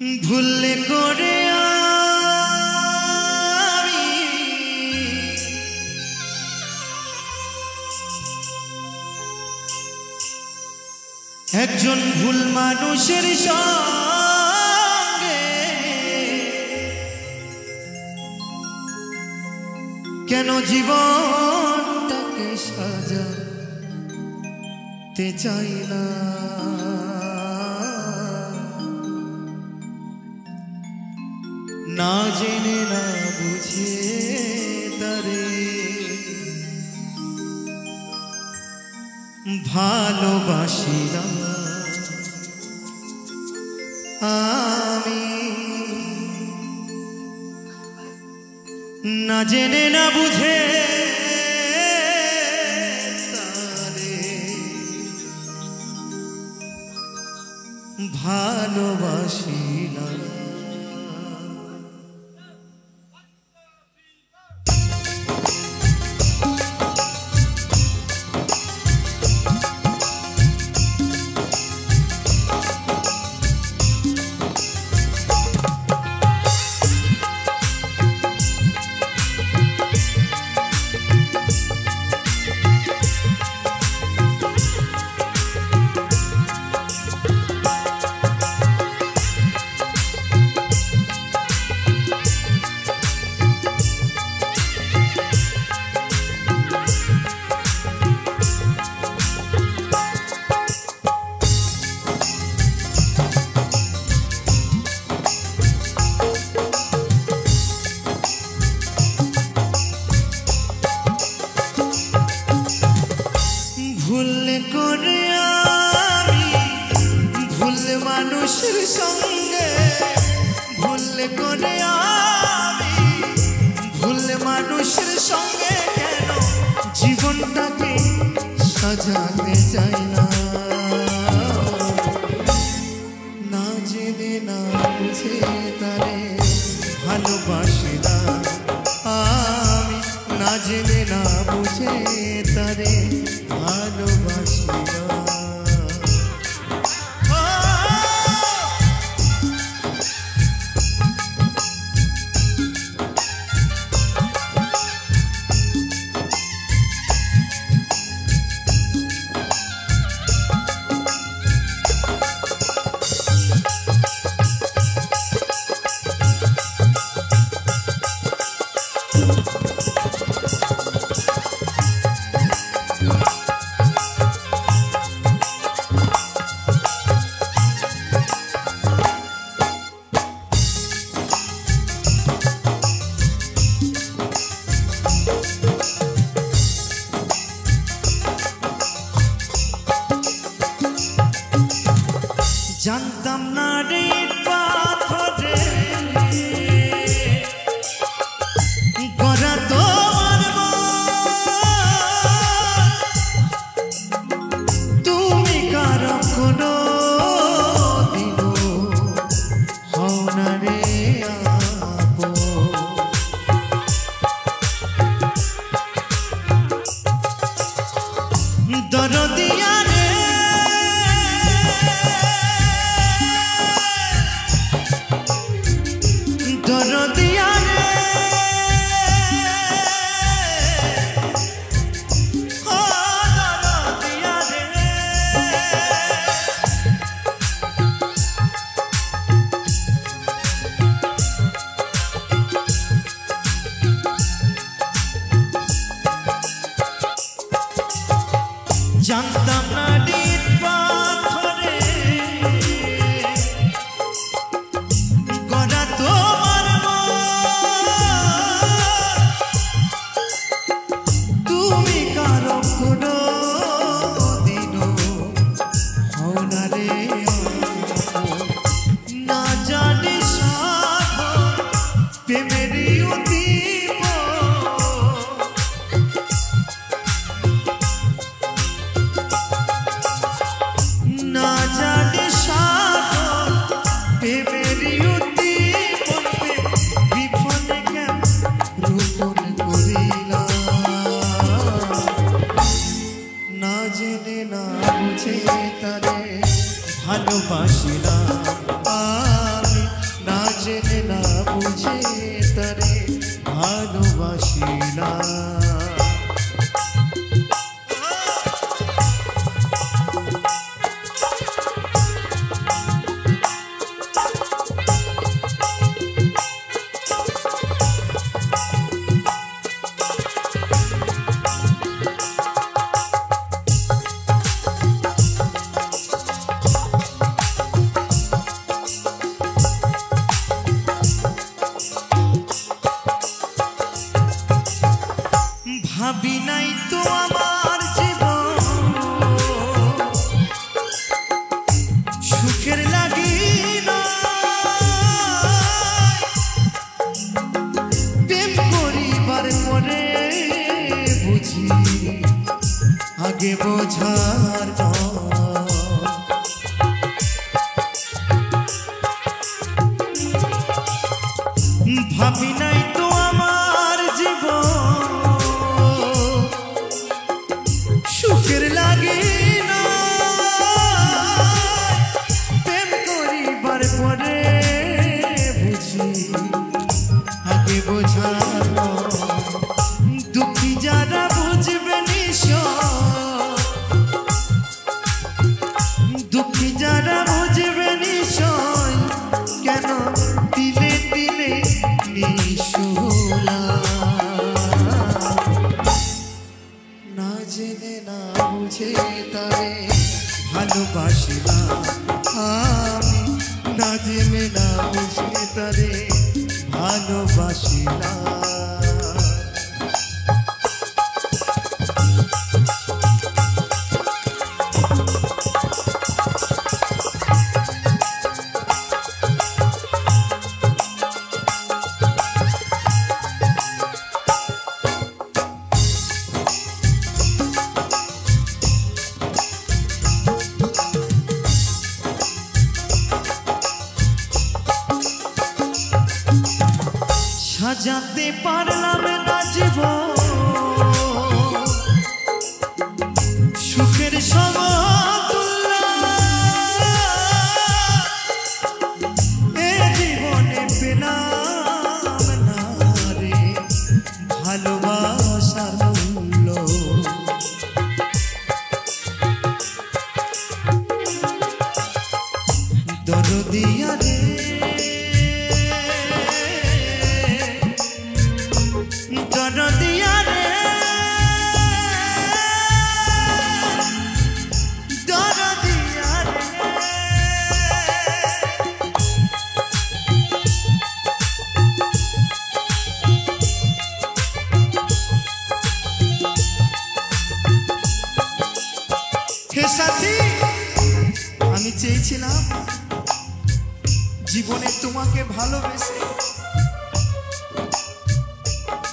ভুলে করে একজন ভুল মানুষের সঙ্গে কেন জীবনটাকে সাজাতে চাই না না জেনে না বুঝে তারে ভালোবাসি না আমি না জেনে না বুঝে তারে ভালোবাসি না মানুষের সঙ্গে ভুল করে আমি ভুল মানুষের সঙ্গে কেন জীবনটাকে সাজাতে চাই না না জেনে না বুঝে তারে ভালোবাসি না আমি না জেনে না বুঝে তারে ভালোবাসি না জানতাম না রে পাথরে গড়া তোমার তুমি কারো কোনো দিন হও না রে আপন দরদিয়া জানতাম না ডিপ পাথরে গড়া তোমার তুমি কারো কোনো দিন হও না রে না জানি সাধন প্রেমেরই উদ্দীপ না জানি সাধন প্রেমেরই উদ্দীপন বিফলে কেন রোপণ করিলাম না জেনে না বুঝে তারে ভালোবাসিলাম আমি বোঝার ভাবি নাই তো আমার জীবন সুখের লাগে না প্রেম করিবার পরে বুঝি আগে বোঝার দুঃখী যারা বুঝবে দুঃখী যারা বুঝবে নিশ্চয় কেন দিলে দিলে নিশুলা না জেনে না বুঝে তারে ভালোবাসি না আমি না জেনে না বুঝে তারে ভালোবাসি না সাজাতে পারলাম না জীবন সুখের সমতুল্য এ জীবনে পেলাম না রে ভালোবাসার মূল্য দরদিয়া রে আমি চেয়েছিলাম জীবনে তোমাকে ভালোবেসে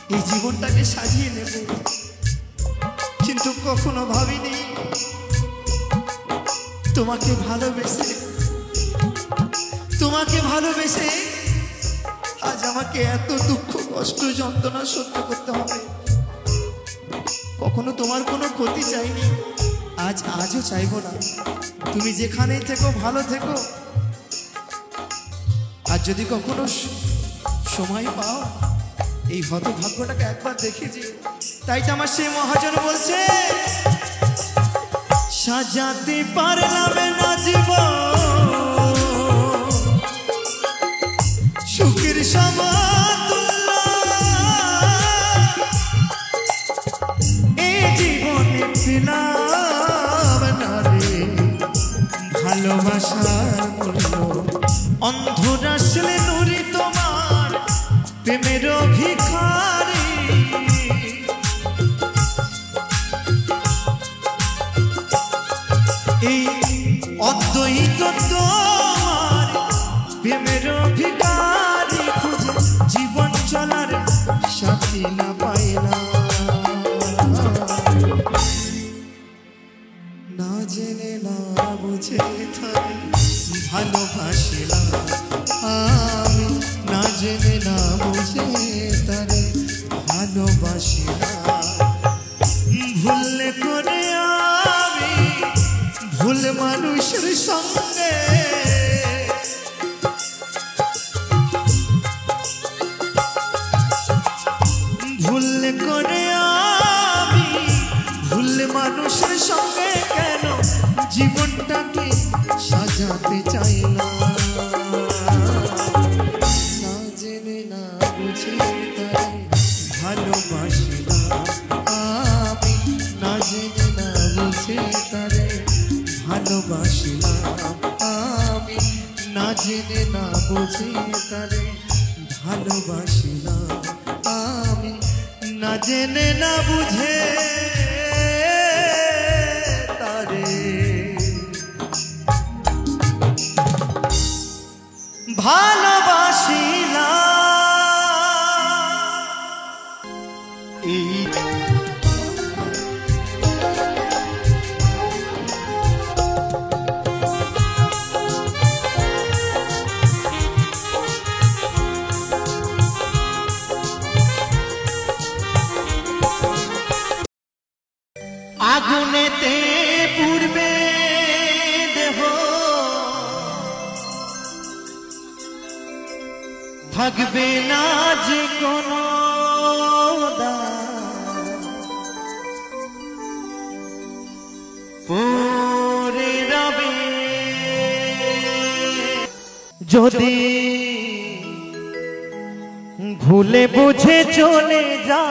এই জীবনটাকে সাজিয়ে নেব কিন্তু কখনো ভাবিনি তোমাকে ভালোবেসে আজ আমাকে এত দুঃখ কষ্ট যন্ত্রণা সহ্য করতে হবে কখনো তোমার কোনো ক্ষতি চাইনি আজও চাইবো না তুমি যেখানেই থেকো ভালো থেকো আর যদি কখনো সময় পাও এই হতভাগ্যটাকে একবার দেখেছি তাই তো আমার সেই মহাজন বলছে সাজাতে পারলাম না জীবন সুখের সমতুল্য এই জীবনে পেলাম না রে ভালোবাসার মূল্য অন্ধর আসলে নুরি তোমার প্রেমের ভিখারি এই অদ্বৈত তোমার প্রেমের ভিখারি খুঁজে জীবন চলার সাথী না পাই না জেনে না বুঝে তারে ভালোবাসি না আমি না জেনে না বুঝে তারে ভালোবাসি না ভুল করে আমি ভুল মানুষের সঙ্গে ভুল করে আমি ভুল মানুষের সঙ্গে কেন জীবনটাকে সাজাতে চাই না না জেনে না বুঝে তারে ভালোবাসি না আমি না জেনে না বুঝে তারে ভালোবাসি না আমি না জেনে না বুঝে তারে ভালোবাসি না আমি না জেনে না বুঝে তারে ভালোবাসি না এই থাকবে না যে কোনো পরে রবে যদি ভুলে বুঝে চলে যা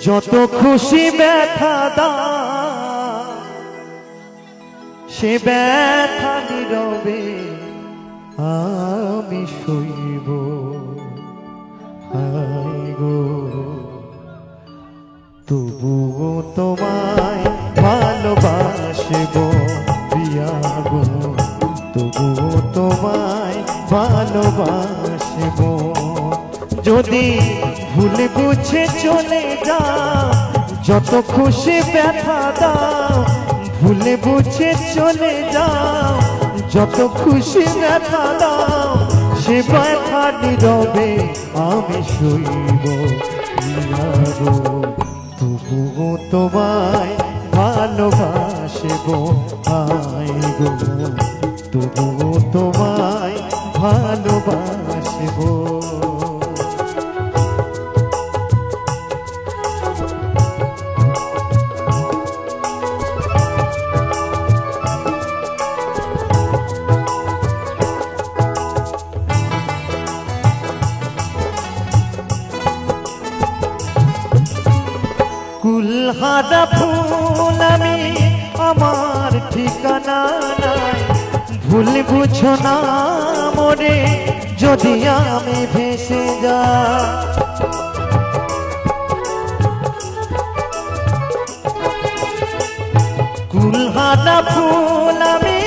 যত খুশি ব্যথা দা সে ব্যথা নীরবে আমি সইব গো তবুও তোমায় ভালোবাসব প্রিয়া গো তবুও তোমায় ভালোবাসব যদি ভুলে বুঝে চলে যাও যত খুশি ব্যথা দাও ভুলে বুঝে চলে যাও যত খুশি ব্যথা দাও সে ব্যথা নীরবে আমি সইব প্রিয়া গো তবুও তোমায় ভালোবাসব গো তবুও তোমায় ভালোবাসব কুলহারা ফুল আমি আমার ঠিকানা নাই ভুল বুঝো না মরে যদি আমি ভেসে যাই কুলহারা ফুল আমি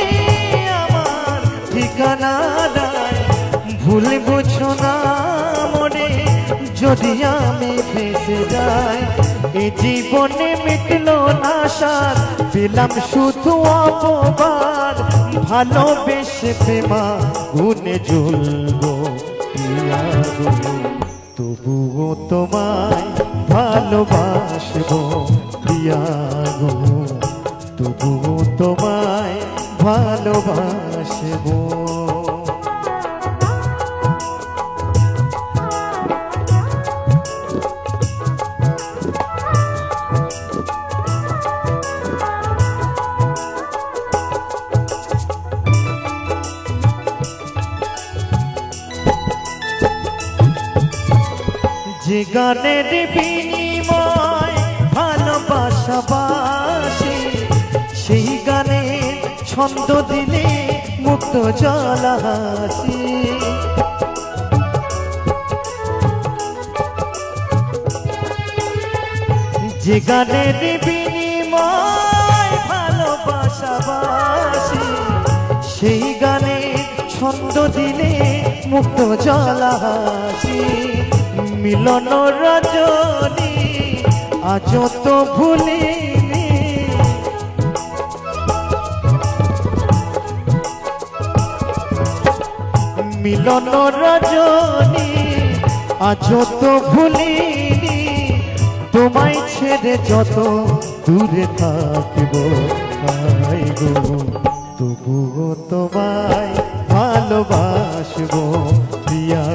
আমার ঠিকানা নাই ভুল বুঝো না মরে যদি আমি ভেসে যাই এই জীবনে মিটলো না সার পেলাম শুধু অপবার ভালোবেসে প্রেমা গুনে জ্বলবো প্রিয়া গো তবুও তোমায় ভালোবাসবো প্রিয়া গো তবুও তোমায় ভালোবাসবো যে গানের বিনিময় ভালোবাসাবাসি সেই গানে ছন্দ দিলে মুক্ত জলাহাসি যে গানের বিনিময় ভালোবাসাবাসি সেই গানে ছন্দ দিলে মুক্ত জলাহাসি মিলন রজনী আজ তো ভুলিনি মিলন রজনী আজ তো ভুলিনি তোমায় ছেড়ে যত দূরে থাকিব গো তবুও তোমায় ভালোবাসব প্রিয়া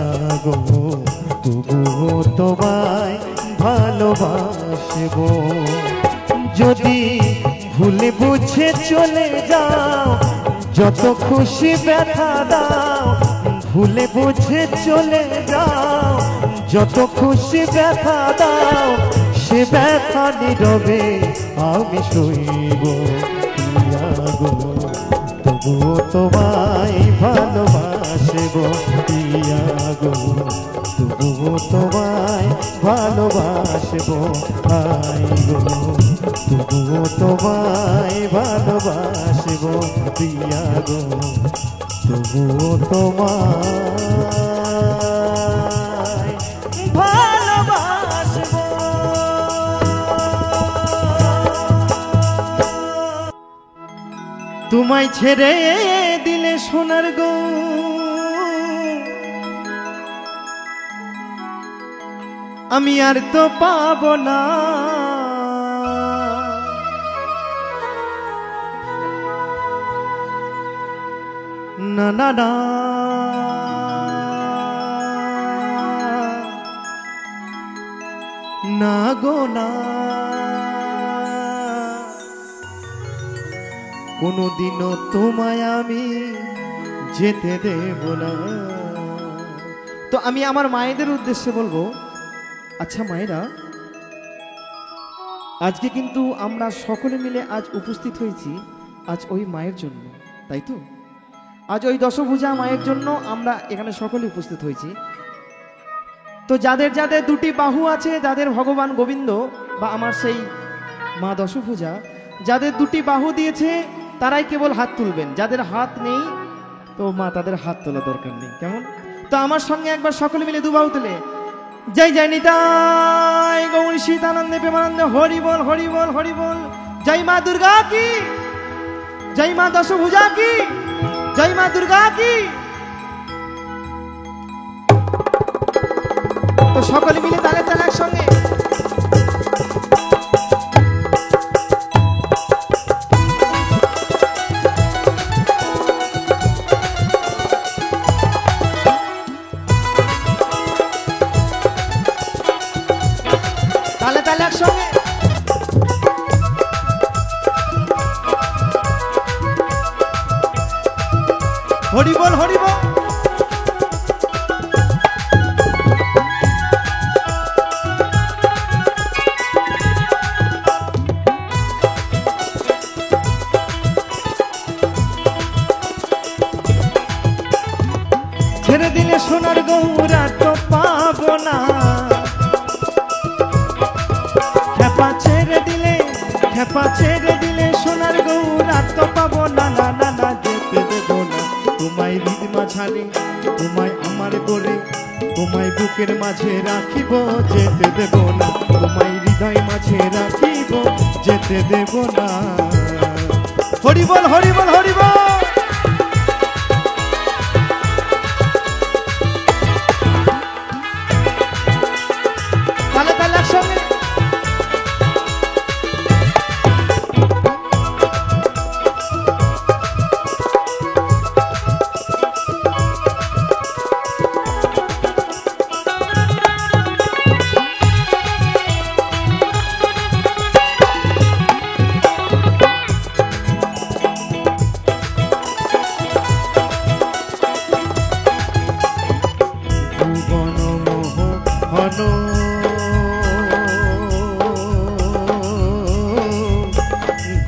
গো তবুও তোমায় ভালোবাসব যদি ভুলে বুঝে চলে যাও যত খুশি ব্যথা দাও ভুলে বুঝে চলে যাও যত খুশি ব্যথা দাও সে ব্যথা নীরবে আমি সইব প্রিয়া গো তবুও তোমায় ভালোবাসব প্রিয়া গো তবুও তোমায় ভালোবাসব গো তবুও তোমায় ভালোবাসব প্রিয়া গো তবুও তোমায় ভালোবাসব তোমায় ছেড়ে দিলে সোনার গো আমি আর তো পাবো না না না না না গো না, কোনদিনও তোমায় আমি যেতে দেব না। তো আমি আমার মায়েদের উদ্দেশ্যে বলবো, আচ্ছা মায়েরা, আজকে কিন্তু আমরা সকলে মিলে আজ উপস্থিত হয়েছি আজ ওই মায়ের জন্য, তাই তো? আজ ওই দশভুজা মায়ের জন্য আমরা এখানে সকলে উপস্থিত হয়েছি। তো যাদের যাদের দুটি বাহু আছে, যাদের ভগবান গোবিন্দ বা আমার সেই মা দশভুজা যাদের দুটি বাহু দিয়েছে তারাই কেবল হাত তুলবেন, যাদের হাত নেই তো মা তাদের হাত তোলা দরকার নেই, কেমন? তো আমার সঙ্গে একবার সকলে মিলে দুবাহু তুলে জয় জয় নিতাই গৌর সীতানন্দে প্রেমানন্দে হরি বল হরি বল হরি বল। জয় মা দুর্গা কি, জয় মা দশভুজা কি, জয় মা দুর্গা কি। তো সকলে মিলে তালে তালে একসঙ্গে তালে তালে একসঙ্গে হরি বল হরি বল। ছেড়ে দিলে সোনার গৌরা তো পাবো না, খেপা ছেড়ে দিলে সোনার গৌরা তো পাবো না। না না না যেতে দেবো না তোমায় হৃদয় ছাড়ে, তোমায় আমার করে তোমায় বুকের মাঝে রাখিব, যেতে দেব না তোমায় হৃদয় মাঝে রাখিব, যেতে দেব না। হরি বল হরি বল হরি বল। তালে তালে একসঙ্গে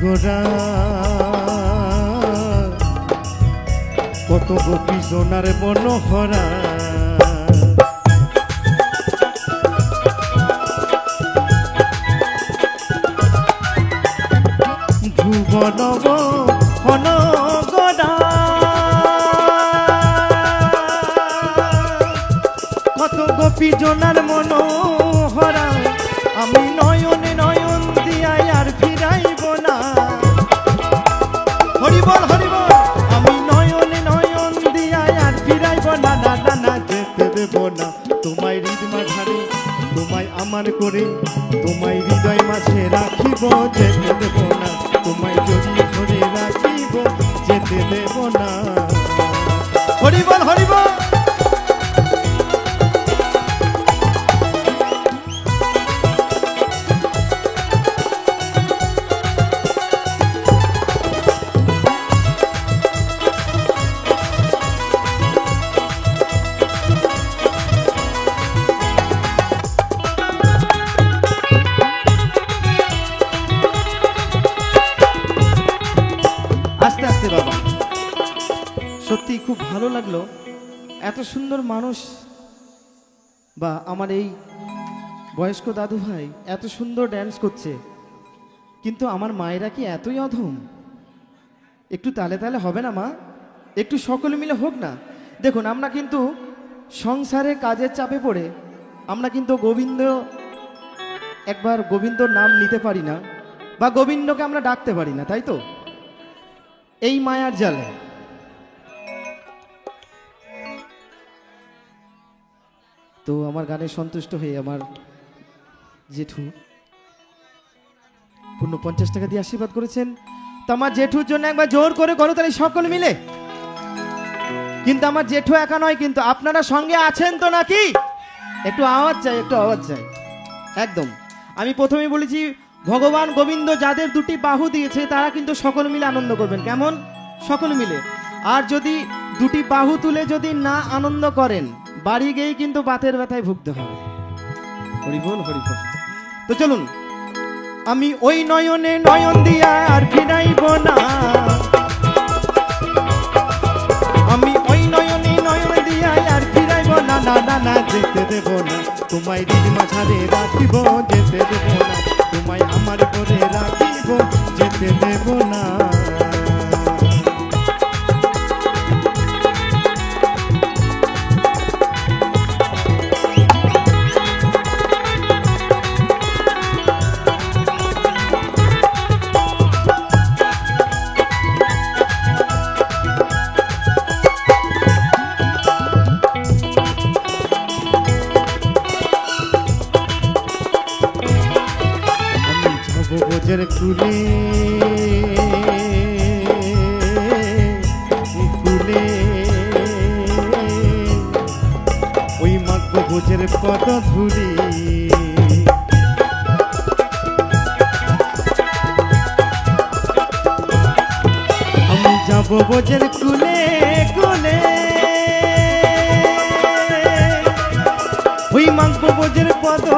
গোরা কত গোপী সোনার মনোহরা, ভুবন হন গোরা কত গোপী জোনার মনোহরা, আমি নয়নে নয়ন দিয়াই আর ফিরাইব না। হরি বল হরি বল। আমি নয়নে নয়ন দিয়াই আর ফিরাইব না। না না না যেতে দেব না তোমায় হৃদয় মাঝারে, তোমায় আমার করে তোমায় হৃদয় মাঝে রাখিব, যেতে দেব না তোমায় জড়িয়ে ধরে রাখিব, যেতে দেব না। হরি বল হরি বল। আস্তে আস্তে বাবা, সত্যি খুব ভালো লাগলো, এত সুন্দর মানুষ বা আমার এই বয়স্ক দাদু ভাই এত সুন্দর ড্যান্স করছে, কিন্তু আমার মায়েরা কি এতই অধম? একটু তালে তালে হবে না মা? একটু সকলে মিলে হোক না। দেখুন আমরা কিন্তু সংসারে কাজের চাপে পড়ে আমরা কিন্তু একবার গোবিন্দর নাম নিতে পারি না বা গোবিন্দকে আমরা ডাকতে পারি না, তাই তো? এই মায়ার জালে তো আমার গানে সন্তুষ্ট হয়ে আমার জেঠু পূর্ণ 50 টাকা দিয়ে আশীর্বাদ করেছেন। তো আমার জেঠুর জন্য একবার জোর করে করতালি সকলে মিলে। কিন্তু আমার জেঠু একা নয়, কিন্তু আপনারা সঙ্গে আছেন তো নাকি? একটু আওয়াজ চাই, একটু আওয়াজ চাই। একদম আমি প্রথমেই বলেছি, ভগবান গোবিন্দ যাদের দুটি বাহু দিয়েছে তারা কিন্তু সকল মিলে আনন্দ করবেন। কেমন? সকল মিলে। আর যদি দুটি বাহু তুলে যদি না আনন্দ করেন, বাড়ি গিয়েই কিন্তু বাতের ব্যথায় ভুগতে হবে। হরিবল হরিবল। তো চলুন, আমি ওই নয়নে নয়ন দিয়া আর ফিরাইব না, আমি ওই নয়নে নয়ন দিয়া আর ফিরাইব না, না না না যেতে দেব না তোমায়, হৃদ মাঝারে রাখিব, যেতে দেব না তোমায়, আমার করে রাখিব, যেতে দেব না। কুলে কুলে ওই মাঘ ভোজের কত ধুলি, আমি যাব ভোজের কুলে কুলে, ওই মাঘ ভোজের কত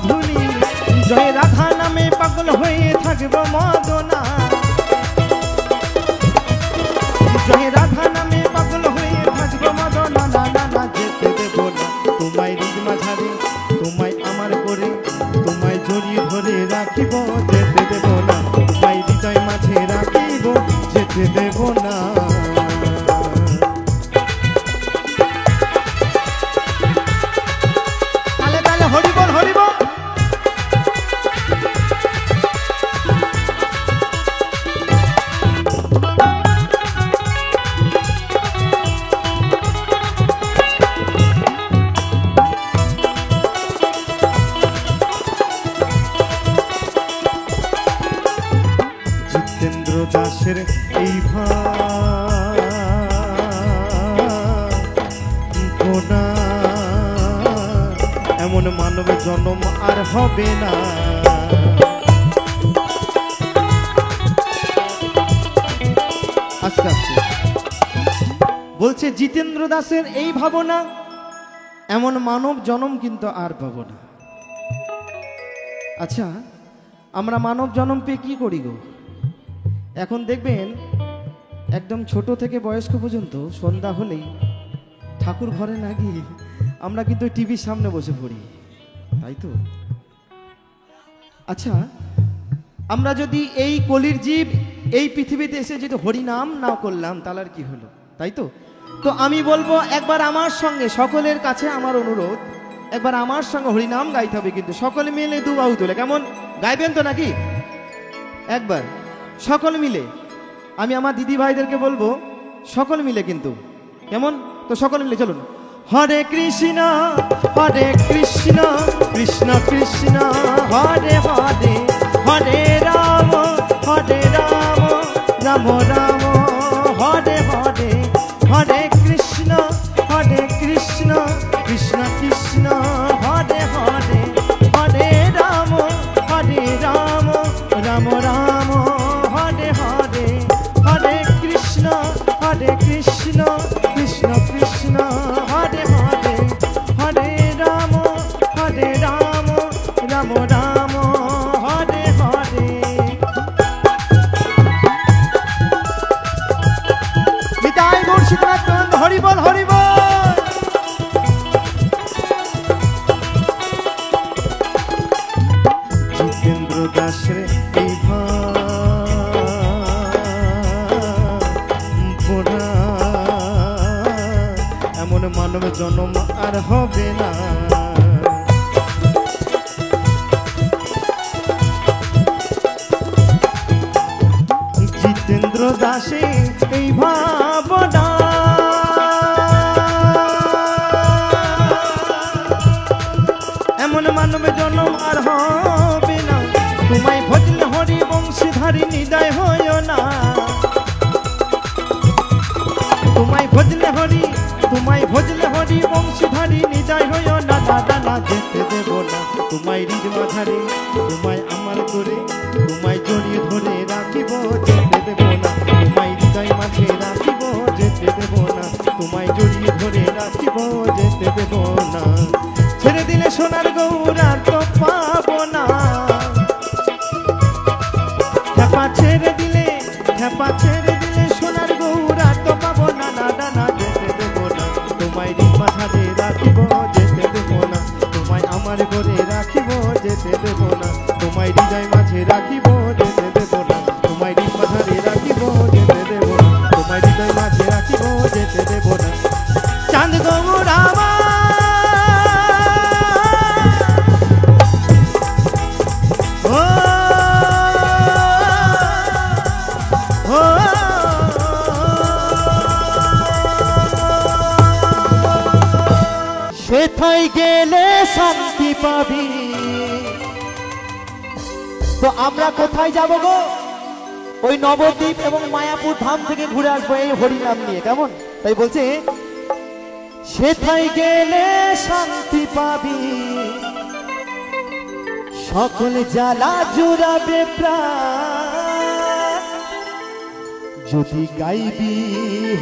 ধুলি, জয় রাধা নামে পাগল হয়ে থাকবো মদনা, জয় রাধা নামে পাগল হয়ে থাকবো মদনা, না না না যেতে দেব না তোমায়, হৃদ মাঝারে তোমায় আমার করে, তোমায় জড়িয়ে ধরে রাখিব, যেতে দেব না তোমায়, হৃদয় মাঝে রাখিব, যেতে দেব না। তালে তালে হরিবল হরিবল। জিতেন্দ্র দাসের এই ভাবনা, এমন মানব জন্ম আর হবে না, আস্তে আস্তে বলছে জিতেন্দ্র দাসের এই ভাবনা, এমন মানব জন্ম কিন্তু আর পাবো না। আচ্ছা, আমরা মানব জন্ম পেয়ে কি করি গো? এখন দেখবেন একদম ছোট থেকে বয়স্ক পর্যন্ত সন্ধ্যা হলেই ঠাকুর ঘরে না গিয়ে আমরা কিন্তু টিভির সামনে বসে পড়ি, তাই তো? আচ্ছা, আমরা যদি এই কলির জীব এই পৃথিবীতে এসে যদি হরিনাম না করলাম তাহলে আর কি হলো, তাই তো? তো আমি বলবো একবার আমার সঙ্গে, সকলের কাছে আমার অনুরোধ, একবার আমার সঙ্গে হরিনাম গাইতে হবে, কিন্তু সকলে মিলে দু বাহু তুলে। কেমন? গাইবেন তো নাকি? একবার সকল মিলে। আমি আমার দিদি ভাইদেরকে বলবো সকল মিলে কিন্তু, কেমন? তো সকল মিলে চলুন। হরে কৃষ্ণ কৃষ্ণ কৃষ্ণ হরে হরে, হরে রাম রাম রাম হরে হরে, হরে কৃষ্ণ কৃষ্ণ কৃষ্ণ হরে হরে, হরে রাম রাম রাম হরে হরে, হরে কৃষ্ণ কৃষ্ণ কৃষ্ণ হরে হরে, হরে রাম রাম রাম হরে হরে। নিতাই গৌর শিবনাথ হরিবল হরিবল। জিতেন্দ্র দাসের এই ভাবনা, এমন মানব জন্ম আর হবে না। জিতেন্দ্র দাসে এই ভাবনা, এমন মানব জন্ম আর হবে না, তোমায় ভজলে হরি বংশীধারী নিদয় হয় না, তোমায় ভজলে হরি তোমায় ভজলে হরি বংশীধারী নিদায় হইও না দাদা না যেতে দেব না তোমায় হৃদ মাঝারে তোমায় আমার করে তোমায় জড়িয়ে ধরে রাখিব যেতে দেব না তোমায় হৃদয় মাঝে রাখিব যেতে দেব না তোমায় জড়িয়ে ধরে রাখিব যেতে দেব না ছেড়ে দিলে সোনার গৌরা তো পাবো না খেপা ছেড়ে দিলে সোনার গৌরা তো পাবো না না ডানা যেতে দেব না তোমায় হৃদ মাঝারে রাখিব যেতে দেব না তোমায় আমার ঘরে রাখিব যেতে দেব না তোমায় হৃদয় মাঝে রাখিব যেতে দেব না তোমায় হৃদ মাঝারে রাখিব যেতে দেব না তোমায় হৃদয় মাঝে রাখিব যেতে দেব না চাঁদ গৌরা সেথায় গেলে শান্তি পাবি তো আমরা কোথায় যাব গো ওই নবদ্বীপ এবং মায়াপুর ধাম থেকে ঘুরে আসবো এই হরিনাম নিয়ে কেমন তাই বলছে সেথায় গেলে শান্তি পাবি সকল জ্বালা জুড়াবে প্রাণ যদি গাইবি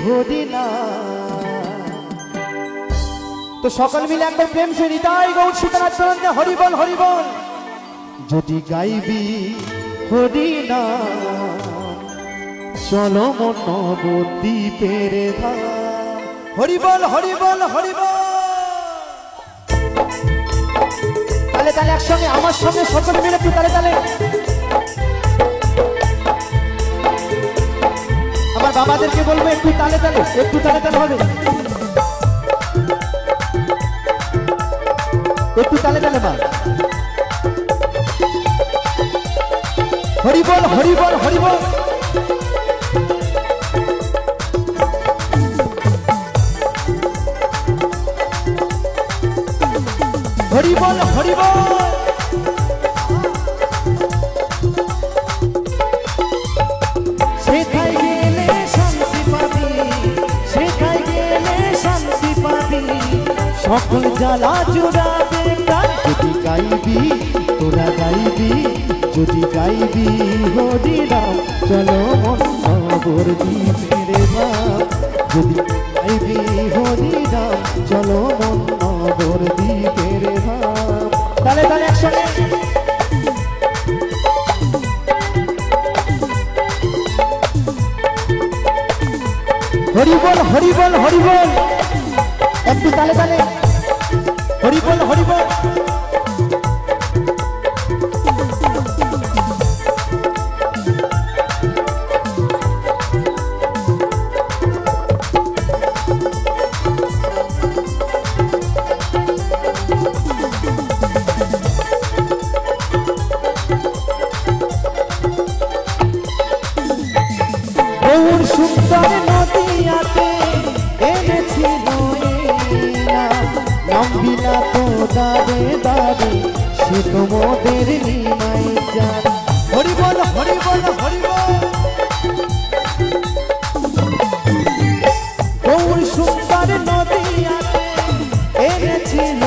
হরিনাম তো সকল মিলে একবার প্রেম সে হৃদয় গৌর সীতানাথ চরণে হরি বল হরি বল যদি গাইবি হরিনাম চলো মন নবদ্বীপের ধাম হরি বল হরি বল হরি বল তালে তালে একসঙ্গে আমার সঙ্গে সকল মিলে একটু তালে তালে আমার বাবাদেরকে বলবো একটু তালে তালে হবে একটু তালে তালে মা হরি বল হরি বল হরি বল হরি বল হরি বল সেথায় গেলে শান্তি পাবি সেথায় গেলে শান্তি পাবি সকল জ্বালা জুড়াবে প্রাণ যদি গাইবি তোরা গাইবি যদি গাইবি হরিনাম চলো মন নবদ্বীপের ধাম যদি গাইবি হরিনাম চলো মন নবদ্বীপের ধাম তালে তালে একসঙ্গে হরি বল হরি বল হরি বল একটু তালে তালে হরি বল হরি বল গৌর সুন্দর নদিয়াতে এনেছিল নামবিলা তো দাঁড়ে দাঁড়ে সে তোমাদের নিমাই যান হরি বল হরি বল হরি বল গৌর সুন্দর নদিয়াতে এনেছিল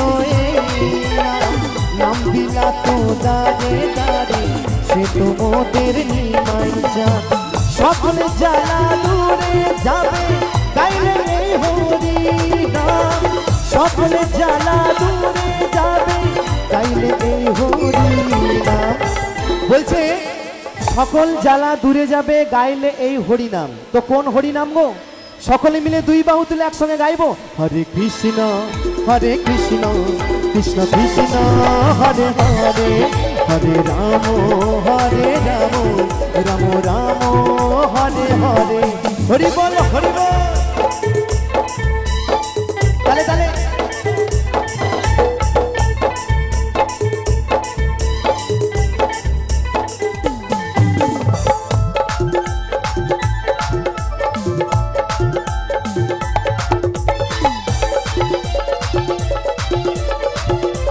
নামবিলা তো দাঁড়ে দাঁড়ে সে তোমাদের নিমাই যান সকল জ্বালা দূরে যাবে গাইলে এই হরিনাম সকল জ্বালা দূরে যাবে গাইলে এই হরিনাম বলছে সকল জ্বালা দূরে যাবে গাইলে এই হরিনাম তো কোন হরিনাম গো সকলে মিলে দুই বাহু তুলে একসঙ্গে গাইবো হরে কৃষ্ণ কৃষ্ণ কৃষ্ণ হরে হরে হরে রাম রাম রাম হরে হরে হরি বল হরি বল তালে তালে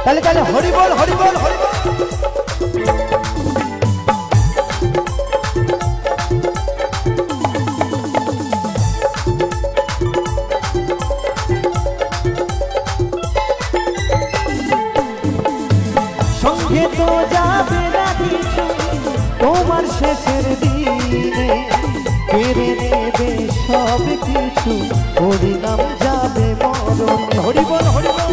তালে তালে হরি বল হরি বল হরি বল তোমার শেষের দিনে কেড়ে নেবে সব কিছু, হরিনাম যাবে মরণে। হরি বল হরি বল।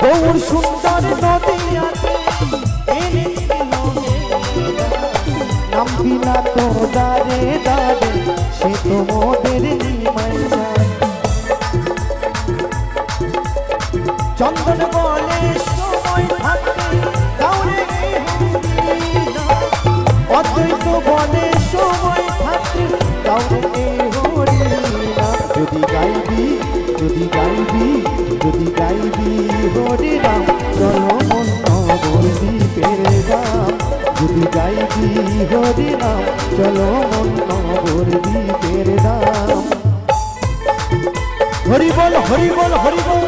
গৌর সুন্দর নদিয়াতে এনেছিল নাম বিনা তো দারে দারে, সে তো মোদের নিমাই যায়। চন্দন বলে সময় থাকতে কাউরে অদ্বৈত বলে সময় থাকতে কাউরে হরি না। যদি গাইবি যদি গাইবি যদি গাইবি হরি নাম, চলো মন নগর দ্বীপের গান। যদি গাইবি হরি নাম, চলো মন নগর দ্বীপের নাম। হরি বল হরি বল হরি বল।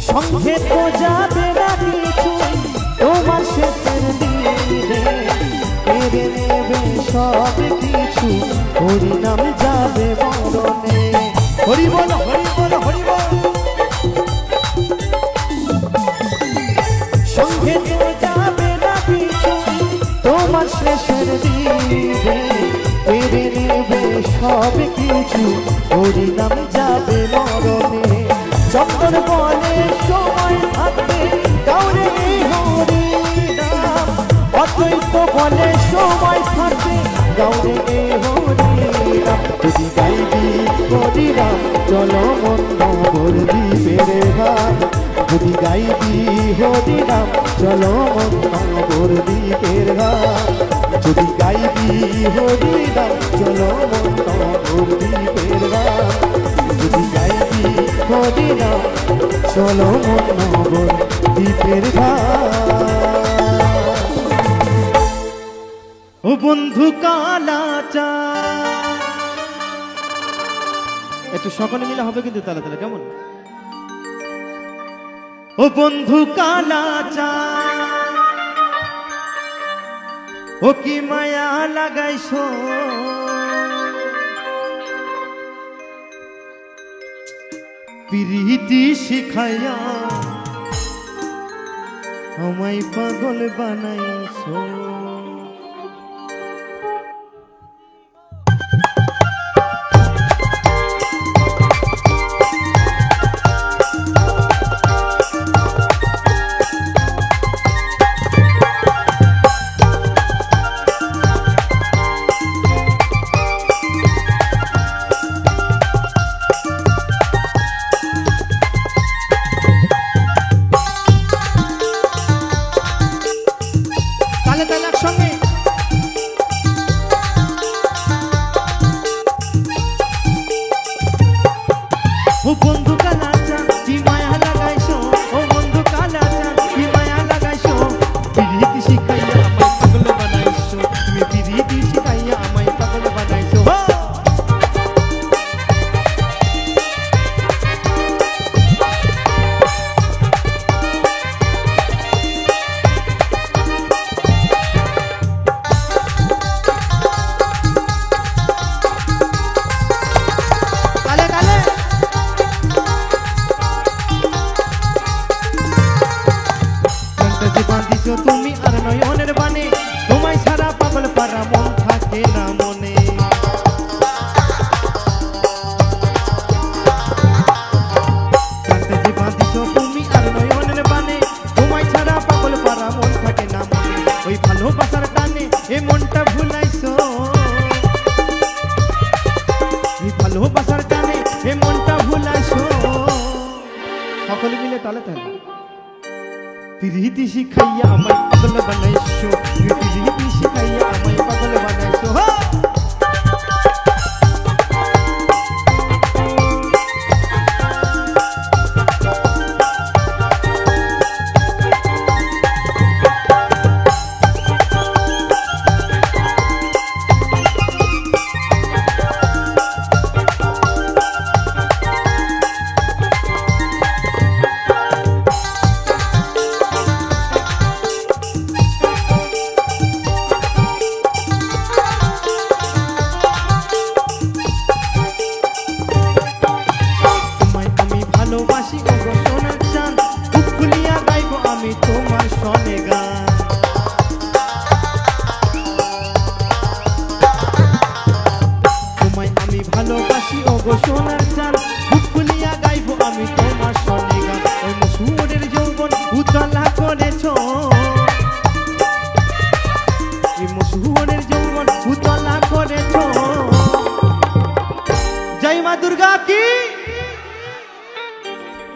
সঙ্গে তো যাবে না কিছু, তোমার শেষের দিনে কেড়ে নেবে সব কিছু, হরিনাম যাবে মরণে। হরি বল হরি বল হরি বল। সঙ্গে তো যাবে না কিছু, তোমার শেষের দিনে কেড়ে নেবে সব কিছু, হরিনাম যাবে মরণে। চন্দন বলে সময় থাকবে কাউরে হরি নাম, অদ্বৈত বলে সময় থাকবে কাউরে হরি নাম। যদি গাইবি হরি নাম, চলো মন নগর দ্বীপের গান। যদি গাইবি হরি নাম, চলো মন নগর দ্বীপের গান। যদি গাইবি হরি নাম, চলো মন নগর দ্বীপের গান। যদি গাইবি হরি নাম, চলো মন নগর দ্বীপের গান। ও বন্ধু কালাচাঁদ, একটু সকলে মিলে হবে কিন্তু তালে তালে, কেমন? ও বন্ধু কালাচাঁদ, ও কি মায়া লাগাইছো, প্রীতি শিখাইয়া আমায় পাগল বানাইছো। তুমি আর নয়নের বানে, তোমায় সারা পাগল পারা মন থাকে না মনে। তুমি আর নয়নের বানে, তোমায় সারা পাগল পারা মন থাকে না মনে। ওই ভালোবাসার টানে এ মনটা ভুলাইছো, এই ভালোবাসার টানে এ মনটা ভুলাইছো। সকলে মিলে তালে তালে। প্রীতি শিখাইয়া আমায় পাগল বানাইছো, প্রীতি শিখাইয়া আমায় পাগল বানাইছো।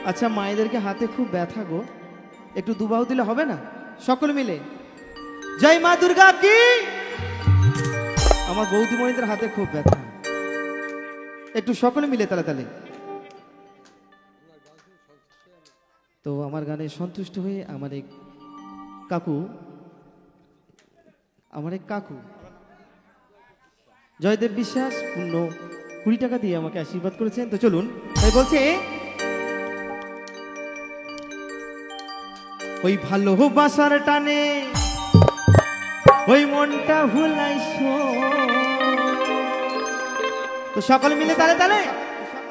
আচ্ছা, মায়েদেরকে হাতে খুব ব্যথা গো, একটু দুবাহু দিলে হবে না? সকল মিলে জয় মা দুর্গা কি। আমার বৌদিমণিদের হাতে খুব ব্যথা, একটু সকলে মিলে তালে তালে। তো আমার গানে সন্তুষ্ট হয়ে আমার এক কাকু জয়দেব বিশ্বাস পূর্ণ 20 টাকা দিয়ে আমাকে আশীর্বাদ করেছেন। তো চলুন, তাই বলছে ওই ভালোবাসার টানে ওই মনটা ভুলাইছো। তো সকল মিলে তালে তালে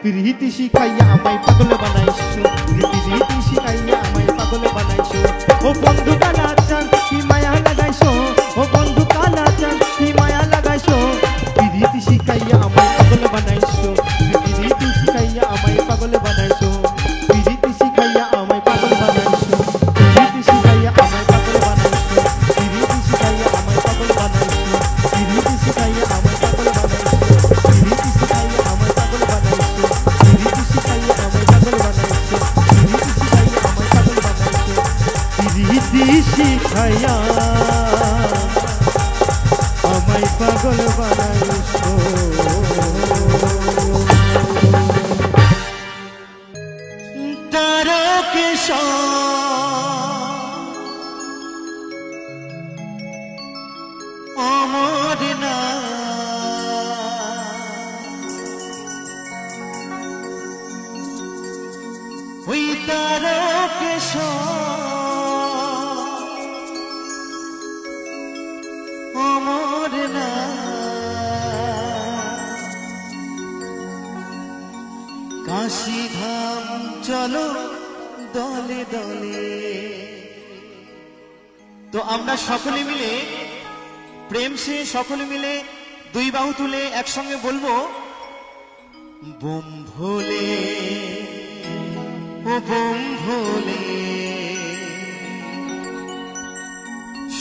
প্রীতি শিখাইয়া আমায় পাগল বানাইছো, প্রীতি শিখাইয়া আমায় পাগল বানাইছো। ও বন্ধু কালা চাঁদ কি মায়া লাগাইছো, ও বন্ধু কালা চাঁদ কি মায়া লাগাইছো। প্রীতি শিখাইয়া আমায় পাগল বানাইছো, প্রীতি শিখাইয়া আমায় পাগল বানাইছো। প্রীতি শিখাইয়া আমায় পাগল বানাইছো, প্রীতি শিখাইয়া আমায় পাগল বানাইছো। প্রীতি শিখাইয়া আমায় পাগল বানাইছো, প্রীতি শিখাইয়া আমায় পাগল বানাইছো। প্রীতি শিখাইয়া আমায় পাগল বানাইছো, প্রীতি শিখাইয়া আমায় পাগল বানাইছো। প্রীতি শিখাইয়া আমায় পাগল বানাইছো, প্রীতি শিখাইয়া আমায় পাগল বানাইছো। তারকেশ অমর না ওই তারকেশ অমর না কাশী ধাম চলো দলে দলে। তো আমরা সকলে মিলে প্রেম সে সকলে মিলে দুই বাহু তুলে একসঙ্গে বলবো বোম ভোলে ও বোম ভোলে।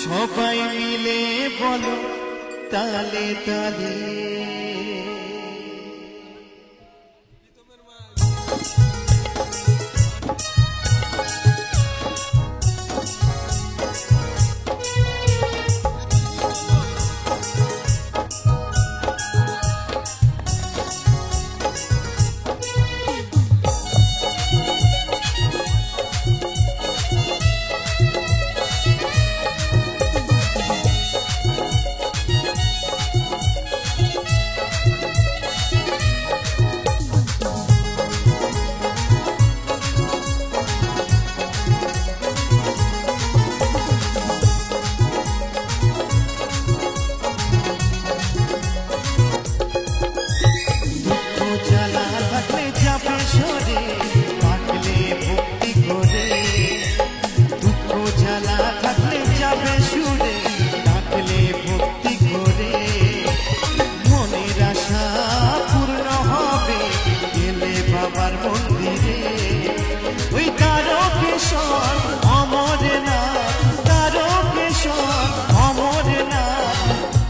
সবাই মিলে বলো তালে তালে।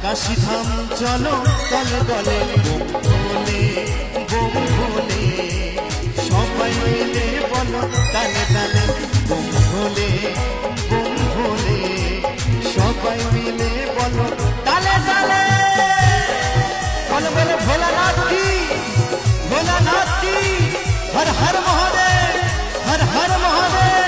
কাশী ধাম চলো দলে দলে বোম ভোলে সবাই মিলে বলো তালে তালে বোম ভোলে সবাই মিলে বলো তালে তালে। বলো বলো ভোলানাথ কি হর হর মহাদেব, হর হর মহাদেব।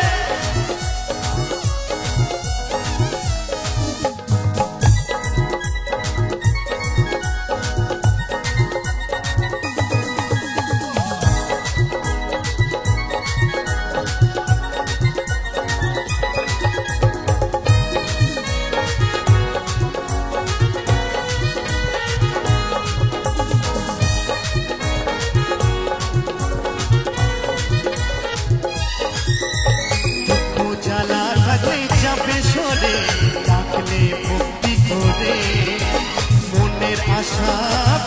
ডাকলে ভক্তি করে মনের আশা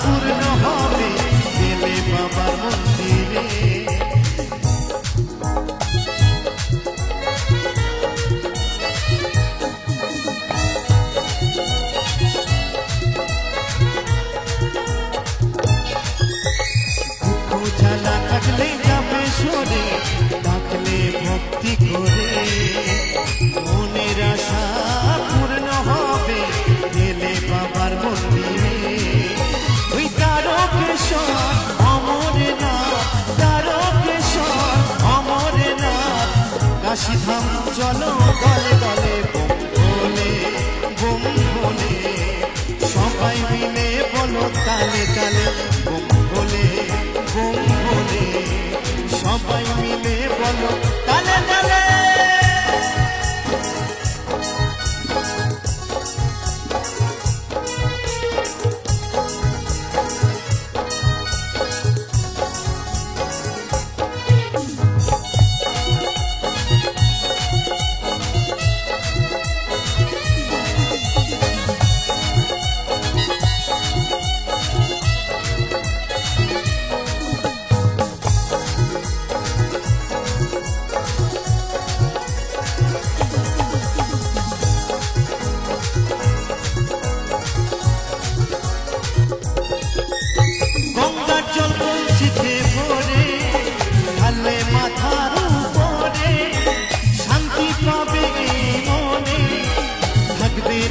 পূর্ণ হবে গেলে বাবার মন্দিরে। দুঃখ জ্বালা থাকলে যাবে সরে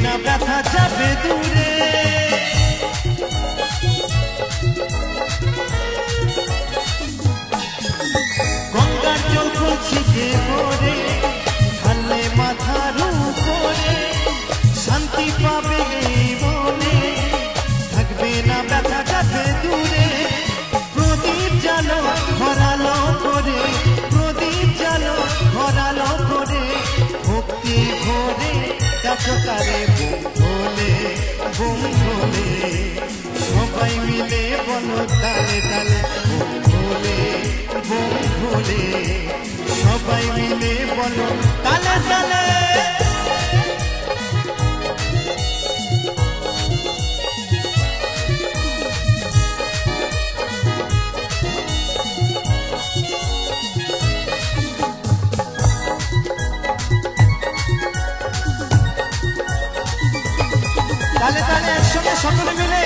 না ব্যথা যাবে দূরে। গঙ্গার জল খুলছিতে ভরে ঢাললে মাথার উপরে শান্তি পাবে এই মনে, থাকবে না ব্যথা যাবে দূরে। প্রদীপ জালো ঘরালো করে, প্রদীপ জালো ঘরালো করে, ভক্তি ভরে ডাকো তারে বুম ভোলে বুম ভোলে। সবাই মিলে বলো তালে তালে বুম ভোলে বুম ভোলে। সবাই মিলে বলো তালে তালে। তালে তালে একসঙ্গে সকলে মিলে।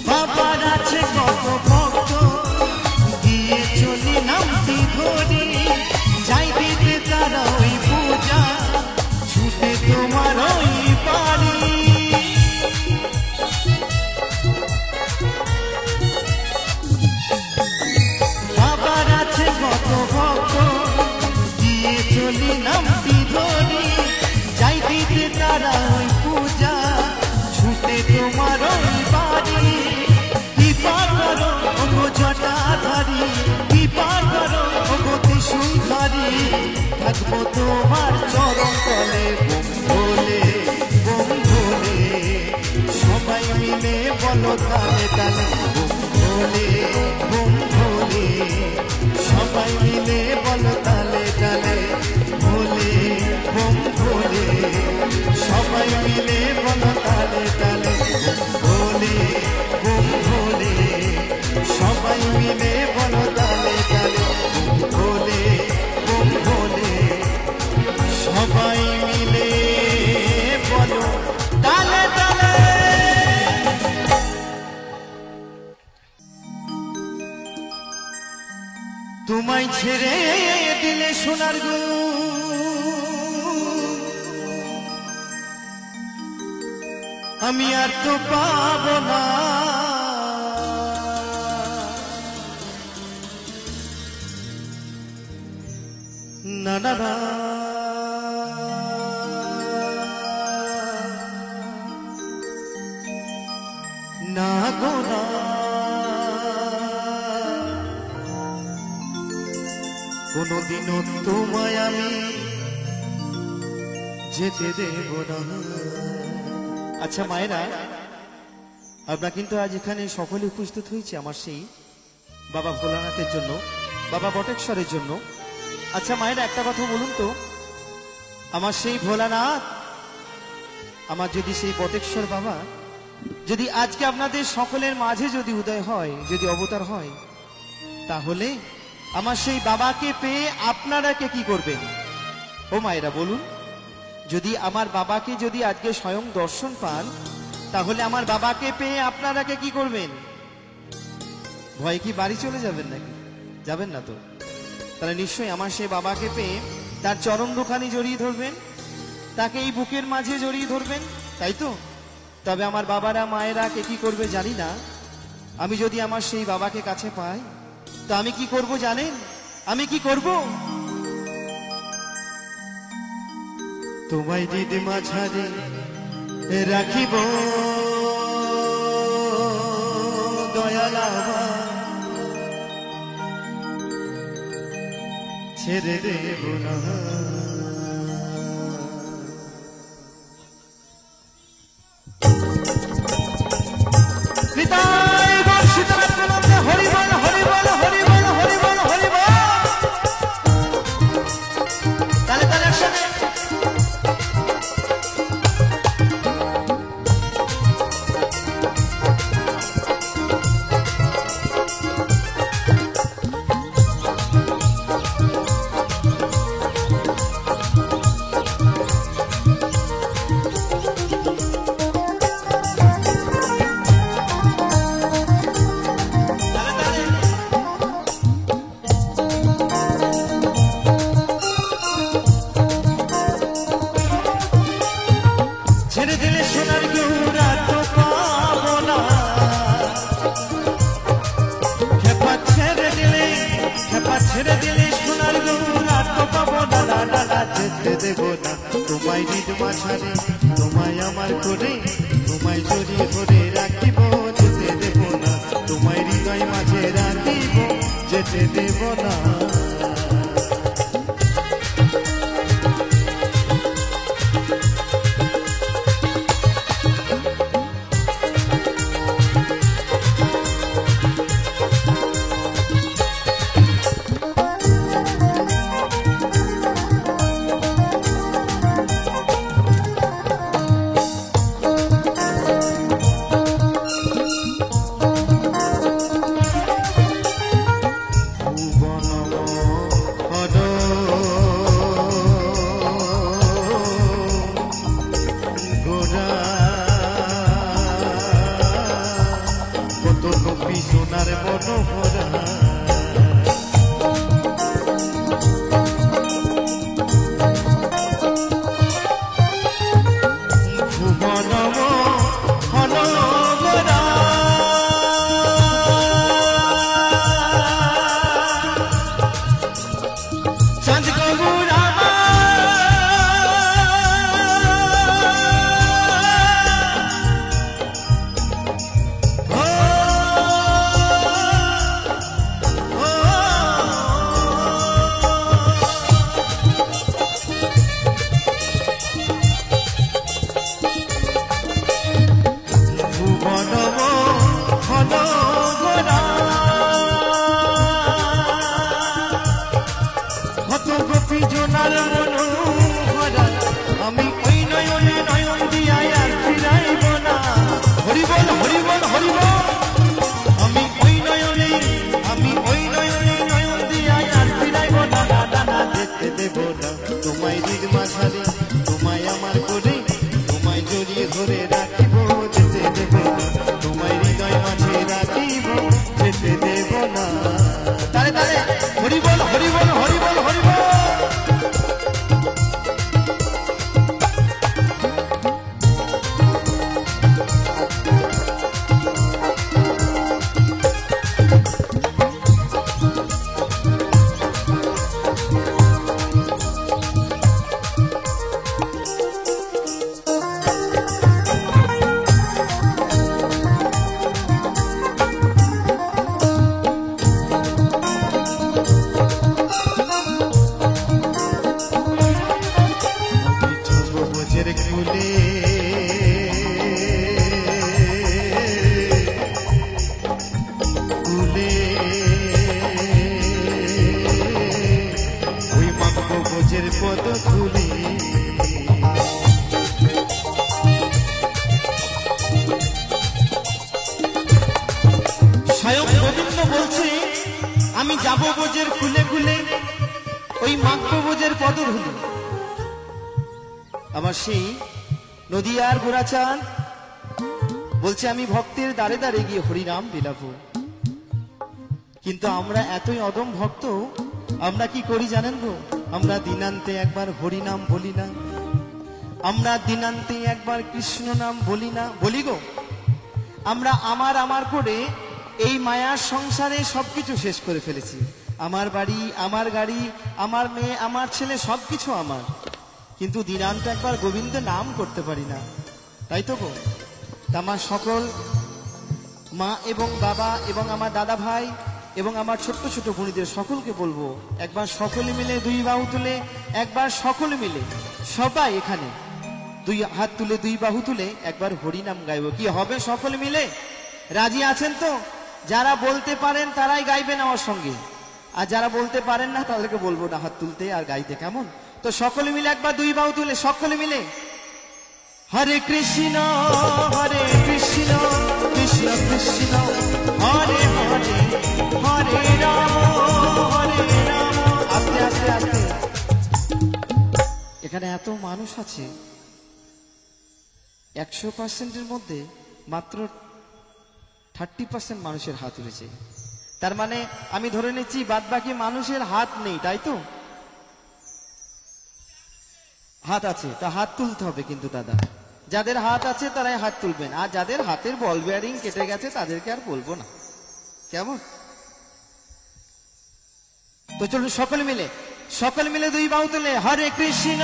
বাবার আছে কত ভক্ত দিয়ে চলি নামটি ধরি, যাই দিতে তারা ওই পূজা ছুটে তোমার ওই বাড়ি। বাবার আছে কত ভক্ত দিয়ে চলি নামটি ধরি, যাই দিতে তারা ওই পূজা ছুটে তোমার ওই বাড়ি। কৃপা করো ওগো জটাধারী, কৃপা করো ওগো ত্রিশূলধারী, থাকবো তোমার চরণ তলে বুম ভোলে বুম ভোলে। সবাই মিলে বলো তালে তালে বুম ভোলে বুম ভোলে। সবাই মিলে বলো তালে তালে ভোলে বুম ভোলে। সবাই মিলে বলো তালে তালে ভোলে বুম ভোলে। সবাই মিলে বলো তালে তালে ভোলে বুম ভোলে। সবাই মিলে বলো তালে তালে। তোমায় ছেড়ে দিলে সোনার গো আমি আর তো পাবো না। না না না না গো না। কোনদিনও তোমায় আমি যেতে দেব না। আচ্ছা মায়েরা, আমরা কিন্তু আজ এখানে সকলে উপস্থিত হয়েছে আমার সেই বাবা ভোলানাথের জন্য, বাবা বটেশ্বরের জন্য। আচ্ছা মায়েরা, একটা কথা বলুন তো, আমার সেই ভোলানাথ, আমার যদি সেই বটেশ্বর বাবা যদি আজকে আপনাদের সকলের মাঝে যদি উদয় হয়, যদি অবতার হয়, তাহলে আমার সেই বাবাকে পেয়ে আপনারা কে কি করবেন? ও মায়েরা বলুন, যদি আমার বাবাকে যদি আজকে স্বয়ং দর্শন পান, তাহলে আমার বাবাকে পেয়ে আপনারা কে কি করবেন? ভয় কি বাড়ি চলে যাবেন নাকি? যাবেন না তো? তাহলে নিশ্চয়ই আমার সেই বাবাকে পেয়ে তার চরণ দুখানি জড়িয়ে ধরবেন, তাকে এই বুকের মাঝে জড়িয়ে ধরবেন, তাই তো? তবে আমার বাবারা মায়েরা কে কি করবে জানি না। আমি যদি আমার সেই বাবাকে কাছে পাই, তো আমি কি করব জানেন? আমি কি করব? তোমায় দিদি মাঝারে রাখিব দয়ালা, ছেড়ে দেব না। হরি বল হরি বল হরি বল হরি বল হরি বল। তাহলে তাহলে একসাথে দেব না তোমায় হৃদ মাঝারে তোমায় আমার করে তোমায় জড়িয়ে ধরে রাখিব যেতে দেব না তোমায় হৃদয় মাঝে রাখিব যেতে দেব না সোনার মনোহরা ভুবনম হনগরা চাঁদ গৌরা আমি ওই নয়নে নয়ন দিয়া আর ফিরাইব না হরিবল হরিবল হরিবল আমি ওই নয়নে নয়ন দিয়া আর ফিরাইব না না যেতে দেব না তোমায় হৃদ মাঝারে তোমায় আমার করে তোমায় জড়িয়ে ধরে রাখিব যেতে দেব না তোমায় হৃদয় মাঝে রাখিব যেতে দেব না তারে তারে হরিবল হরিবল হরিবল হরিবল পদ খুলে স্বয়ং গোবিন্দ বলছে আমি যাব বোঝের খুলে খুলে ওই মাগবো বোঝের পদ ধুলে আমার সেই নদিয়ার গোরাচাঁদ বলছে আমি ভক্তের দ্বারে দ্বারে গিয়ে হরিনাম বিলাবো কিন্তু আমরা এতই অদম ভক্ত আমরা কি করি জানেন গো আমরা দিনান্তে একবার হরিনাম বলি না আমরা দিনান্তে একবার কৃষ্ণ নাম বলি না বলি গো আমরা আমার আমার করে এই মায়ার সংসারে সবকিছু শেষ করে ফেলেছি আমার বাড়ি আমার গাড়ি আমার মেয়ে আমার ছেলে সবকিছু আমার কিন্তু দিনান্তে একবার গোবিন্দ নাম করতে পারি না তাই তো গো আমার সকল মা এবং বাবা এবং আমার দাদা ভাই এবং আমার ছোট্ট ছোট বোনদের সকলকে বলবো একবার সকলে মিলে দুই বাহু তুলে একবার সকলে মিলে সবাই এখানে দুই হাত তুলে দুই বাহু তুলে একবার হরিনাম গাইবো কি হবে সকলে মিলে রাজি আছেন তো যারা বলতে পারেন তারাই গাইবেন আমার সঙ্গে আর যারা বলতে পারেন না তাদেরকে বলবো না হাত তুলতে আর গাইতে কেমন তো সকলে মিলে একবার দুই বাহু তুলে সকলে মিলে হরে কৃষ্ণ কৃষ্ণ কৃষ্ণ হরে হরে হরে রাম আস্তে আস্তে আস্তে এখানে এত মানুষ আছে 100%-এর মধ্যে মাত্র 30% মানুষের হাত উঠেছে তার মানে আমি ধরে নিচ্ছি বাদ বাকি মানুষের হাত নেই তাই তো হাত আছে তা হাত তুলতে হবে কিন্তু দাদা যাদের হাত আছে তারাই হাত তুলবেন আর যাদের হাতের বল বেয়ারিং কেটে গেছে তাদেরকে আর বলবো না কেমন তো চলুন সকলে মিলে সকল মিলে দুই বাহু তুলে হরে কৃষ্ণ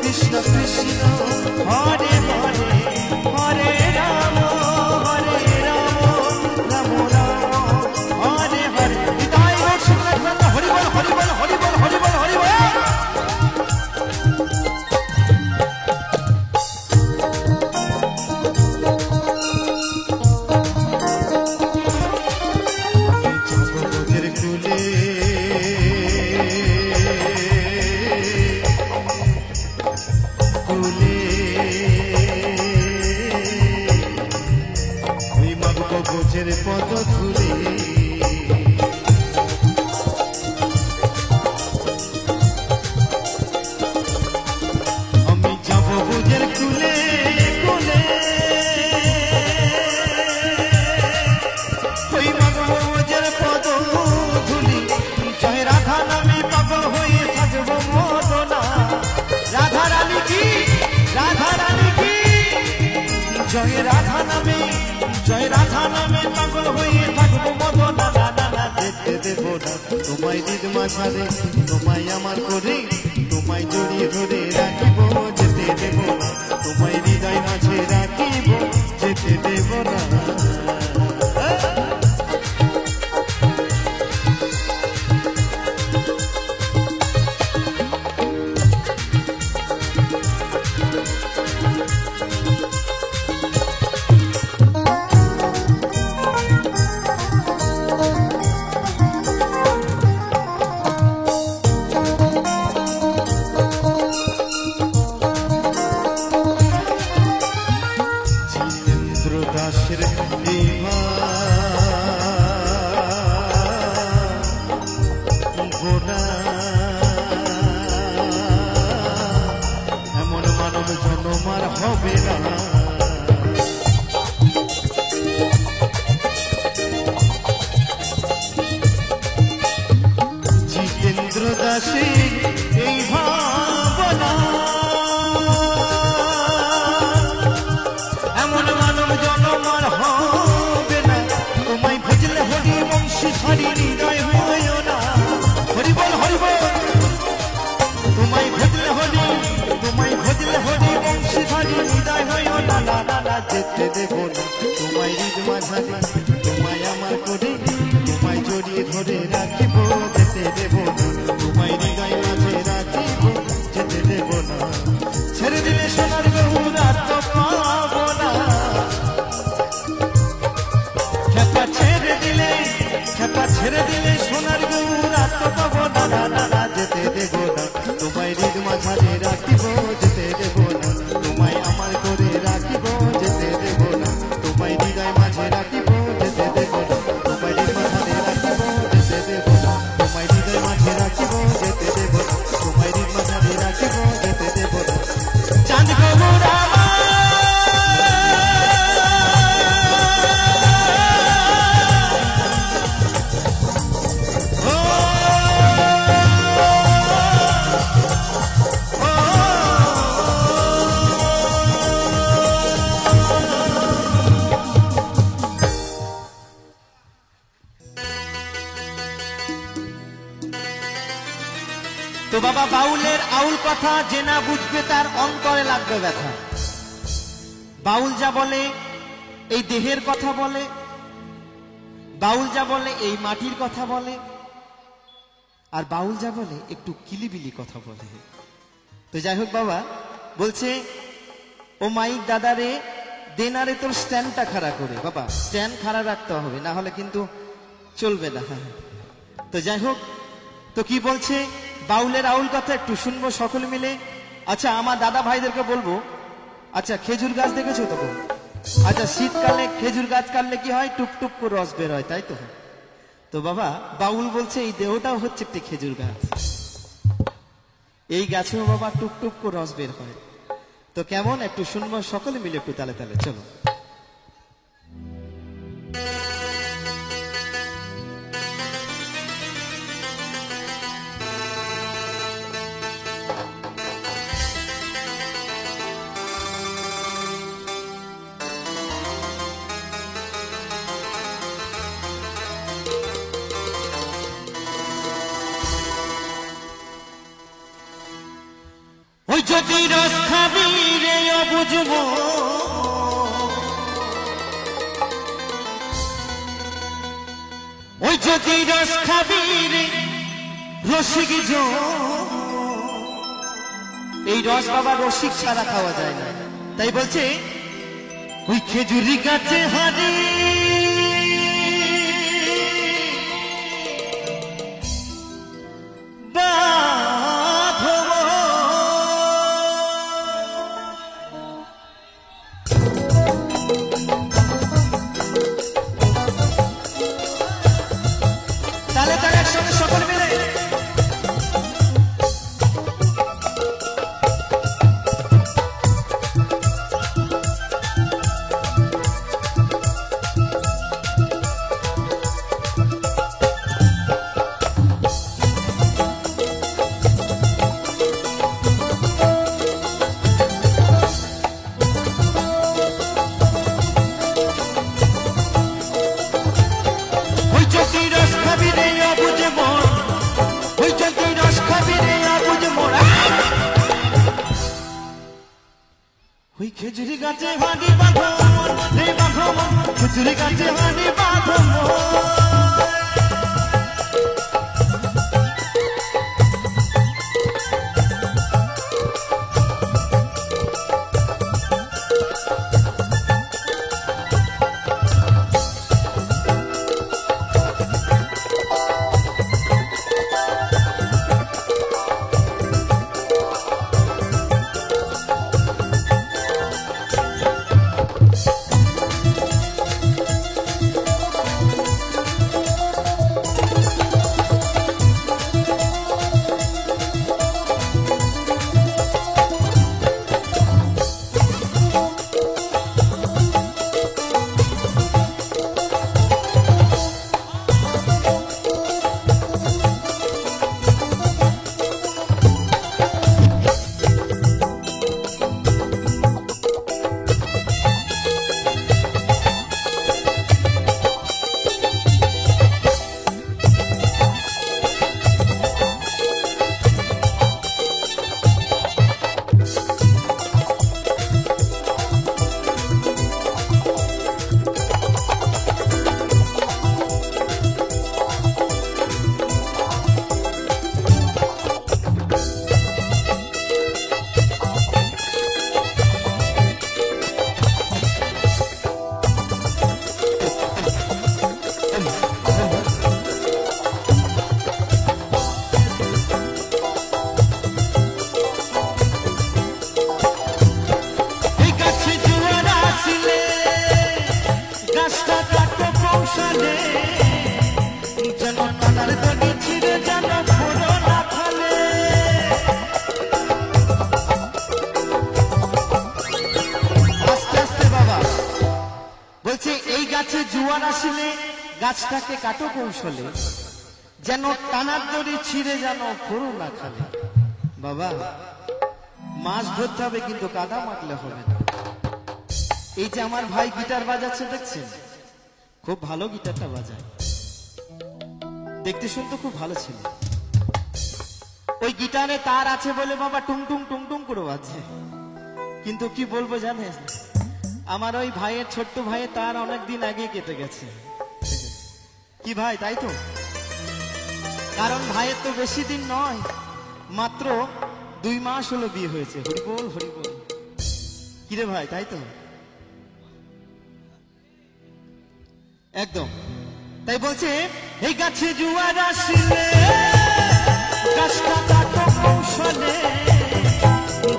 কৃষ্ণ কৃষ্ণ হরে হরে হরে রাম রাম রাম হরে হরে হৃদয় হরি বল হরি বল হরি বল হরি বল হরি বল। পদ ধুলে আমি যাব বুঝের কুলে কুলে ওই মাগব বুঝের পদ ধুলি জয় রাধা নামে পাগল হয়ে থাকব মদনা রাধা রানী কি জয় রাধা নামে পাগল হয়ে থাকবো মদনা না যেতে দেব না তোমায় নিজ মাঝারে তোমায় আমার করে তোমায় জড়িয়ে ধরে রাখিব যেতে দেব না তোমায় হৃদয় মাঝে রাখিব যেতে দেব না। এমন মানব জন্মার হবে না জিতেন্দ্র দাসের এই ভাবনা এমন মানব জন্মার হবে না তোমায় ভজলে হরি বংশী হরি হৃদয় হইও না হরি বল তোমায় ভজলে হরি বংশী হরি হৃদয় হইও না যেতে দেব না তোমায় হৃদ মাঝারে তোমায় আমার করে তোমায় জড়িয়ে ধরে রাখিব যেতে দেব না তোমায় হৃদয় মাঝে রাখিব যেতে দেব না ছেড়ে দিলে সোনার গৌরা তো পাবো না খেপা ছেড়ে দিলে সোনার গৌরা তো পাবো না যেতে দেব না তোমায় হৃদ মাঝারে রাখিব যেতে দেব না তোমায় আমার করে রাখিব যেতে দেব না তোমায় হৃদয় মাঝে রাখিব যেতে দেব না তোমায় হৃদ মাঝারে রাখিব যেতে দেব না তোমায় হৃদয় মাঝে রাখিব যেতে দেব না তোমায় হৃদ মাঝারে রাখিব যেতে দেব না চাঁদ গৌরা তো বাবা বাউলের আউল কথা যে না বুঝবে তার অন্তরে লাগবে ব্যথা। বাউল যা বলে এই দেহের কথা বলে, বাউল যা বলে এই মাটির কথা বলে, আর বাউল যা বলে একটু কিলিবিলি কথা বলে। তো যাই হোক বাবা বলছে ও মাইক দাদারে দেনারে তোর স্ট্যান্ডটা খাড়া করে, বাবা স্ট্যান্ড খাড়া রাখতে হবে, না হলে কিন্তু চলবে না। তো যাই হোক, তো কি বলছে বাউলের আউল কথা একটু শুনবো সকলে মিলে। আচ্ছা আমার দাদা ভাইদেরকে বলবো, আচ্ছা খেজুর গাছ দেখেছো তো? আচ্ছা শীতকালে খেজুর গাছ কাটলে কি হয়? টুপ টুপ করে রস বের হয়, তাই তো? তো বাবা বাউল বলছে এই দেহটাও হচ্ছে একটি খেজুর গাছ, এই গাছেও বাবা টুপ টুপ করে রস বের হয়। তো কেমন একটু শুনবো সকলে মিলে একটু তালে তালে, চলো। যদি রস খাবি রে বুঝবো, ওই যদি রস খাবি রে রসিক জো, এই রস বাবা রসিক ছাড়া খাওয়া যায় না। তাই বলছে ওই খেজুরি গাছে হারি তাহলে তার একসঙ্গে সকল মিলে খেজুরি গাছে হানি বাঁধো রে বাঁধো, খেজুরি গাছে হানি বাঁধো। জোয়ার আসিলে গাছটাকে কাটো কৌশলে, যেন টানার দড়ি ছিঁড়ে যেন পুরো না খালে। বাবা মাছ ধরতে হবে কিন্তু কাদা মাখলে হবে না। এই যে আমার ভাই গিটার বাজাচ্ছে দেখছেন, খুব ভালো গিটারটা বাজায়, দেখতে শুনতে খুব ভালো ছিল। ওই গিটারে তার আছে বলে বাবা টুং টুং টুং টুং করে বাজছে, কিন্তু কি বলবো জানেন, আমার ওই ভাইয়ের ছোট্ট ভাইয়ের তার অনেকদিন আগে কেটে গেছে। কি ভাই তাই তো, কারণ ভাইয়ের তো বেশি দিন নয়, মাত্র 2 মাস হলো বিয়ে হয়েছে। হরিবোল হরিবোল। কিরে ভাই তাই তো, একদম তাই বলছে এই গাছে জোয়ার আসিলে গাছটা কাটো কৌশলে,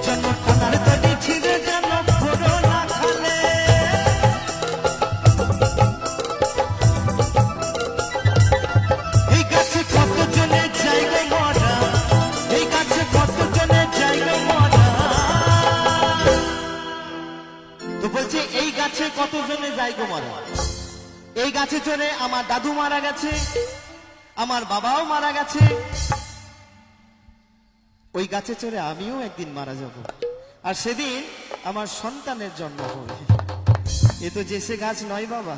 যেন টানার দড়ি ছিঁড়ে যেন পুরো না খালে। এই গাছে কত জনে জায়গা মরা, এই গাছে কত জনে জায়গা মরা। তো বলছে এই গাছে কত জনে জায়গা মরা। এই গাছে চড়ে আমার দাদু মারা গেছে, আমার বাবাও মারা গেছে, ওই গাছে চড়ে আমিও একদিন মারা যাব, আর সেদিন আমার সন্তানের জন্ম হবে। এ তো যে সে গাছ নয় বাবা,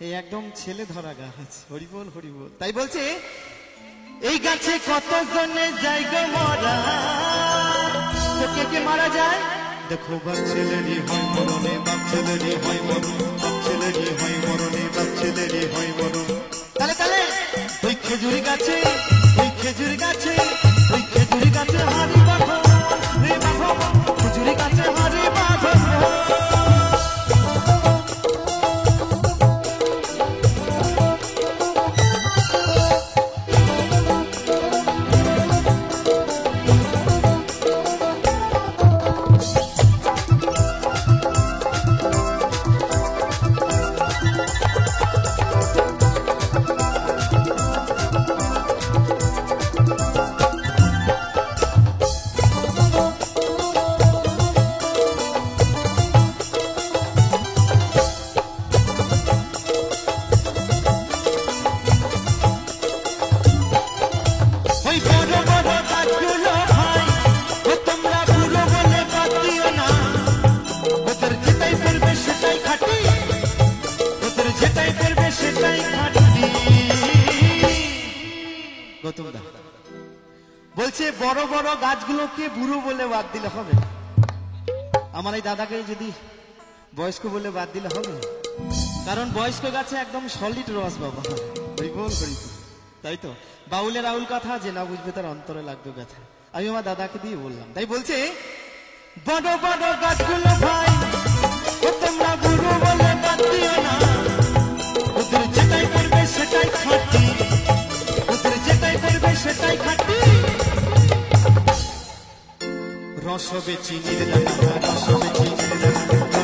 এই একদম ছেলে ধরা গাছ। হরিবোল হরিবোল। তাই বলছে এই গাছে কত জনে জায়গা মরা, তো কে কে মারা যায়? দেখো বাপ ছেলেরই হয় মরণে, বাপ ছেলেরই হয় মরণ, বাপ ছেলেরই হয় মরণে, বাপ ছেলেরই হয় মরণ। তালে তালে ওই খেজুরি গাছে, ওই খেজুরি গাছে, ওই খেজুরি গাছে হারি বাঁধো রে বাঁধো, খেজুরি গাছে হারি বাঁধো। বলছে বড় বড় গাছগুলোকে বুড়ো বলে বাদ দিলে হবে? আমার এই দাদাকে যদি বয়স্ক বলে বাদ দিলে হবে? কারণ বয়স্ক গাছে একদম সলিড রস বাবা, বল করি। তাই তো বাউলের আউল কথা, যে না বুঝবে তার অন্তরে লাগবে ব্যথা। আমি আমার দাদাকে দিয়ে বললাম, তাই বলছে বড় বড় গাছগুলো ভাই তোমরা বুড়ো বলে বাদ দিও না, ওদের যেটাই করবে সেটাই খাঁটি, ওদের যেটাই করবে সেটাই খাঁটি। রসবে চিনির দানা, রসবে চিনির দানা,